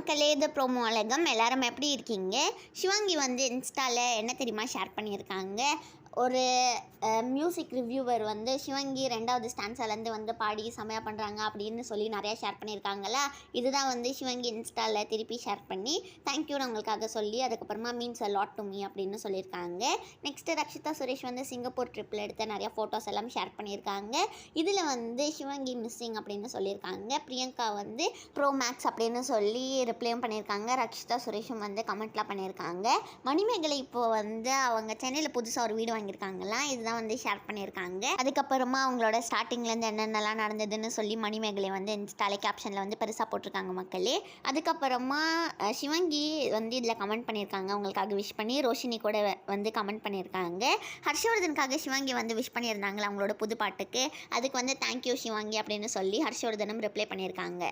மக்களே, இது ப்ரோமோ அழகம். எல்லாரும் எப்படி இருக்கீங்க? சிவாங்கி வந்து இன்ஸ்டாவில் என்ன தெரியுமா ஷேர் பண்ணியிருக்காங்க? ஒரு மியூசிக் ரிவ்யூவர் வந்து சிவாங்கி 2வது ஸ்டான்ஸாலேருந்து வந்து பாடி செமையாக பண்ணுறாங்க அப்படின்னு சொல்லி நிறையா ஷேர் பண்ணியிருக்காங்களா. இதுதான் வந்து சிவாங்கி இன்ஸ்டாவில் திருப்பி ஷேர் பண்ணி தேங்க்யூன்னு அவங்களுக்காக சொல்லி அதுக்கப்புறமா means a lot to me அப்படின்னு சொல்லியிருக்காங்க. நெக்ஸ்ட்டு ரக்ஷிதா சுரேஷ் வந்து சிங்கப்பூர் ட்ரிப்பில் எடுத்த நிறையா ஃபோட்டோஸ் எல்லாம் ஷேர் பண்ணியிருக்காங்க. இதில் வந்து சிவாங்கி மிஸ்ஸிங் அப்படின்னு சொல்லியிருக்காங்க. பிரியங்கா வந்து ப்ரோ மேக்ஸ் அப்படின்னு சொல்லி ரிப்ளையும் பண்ணியிருக்காங்க. ரக்ஷிதா சுரேஷும் வந்து கமெண்ட்லாம் பண்ணியிருக்காங்க. மணிமேகலை இப்போது வந்து அவங்க சென்னையில் புதுசாக ஒரு வீடு வாங்கியிருக்காங்களாம். இதுதான் வந்து ஷேர் பண்ணியிருக்காங்க. அதுக்கப்புறமா அவங்களோட ஸ்டார்டிங்லேருந்து என்னென்னலாம் நடந்ததுன்னு சொல்லி மணிமேகலை வந்து இன்ஸ்டாலே கேப்ஷனில் வந்து பெருசாக போட்டிருக்காங்க மக்களே. அதுக்கப்புறமா சிவங்கி வந்து இதில் கமெண்ட் பண்ணியிருக்காங்க. அவங்களுக்காக விஷ் பண்ணி ரோஷினி கூட வந்து கமெண்ட் பண்ணியிருக்காங்க. ஹர்ஷவர்தனுக்காக சிவங்கி வந்து விஷ் பண்ணியிருந்தாங்களா அவங்களோட புது பாட்டுக்கு. அதுக்கு வந்து தேங்க்யூ சிவங்கி அப்படின்னு சொல்லி ஹர்ஷவர்தனும் ரிப்ளை பண்ணியிருக்காங்க.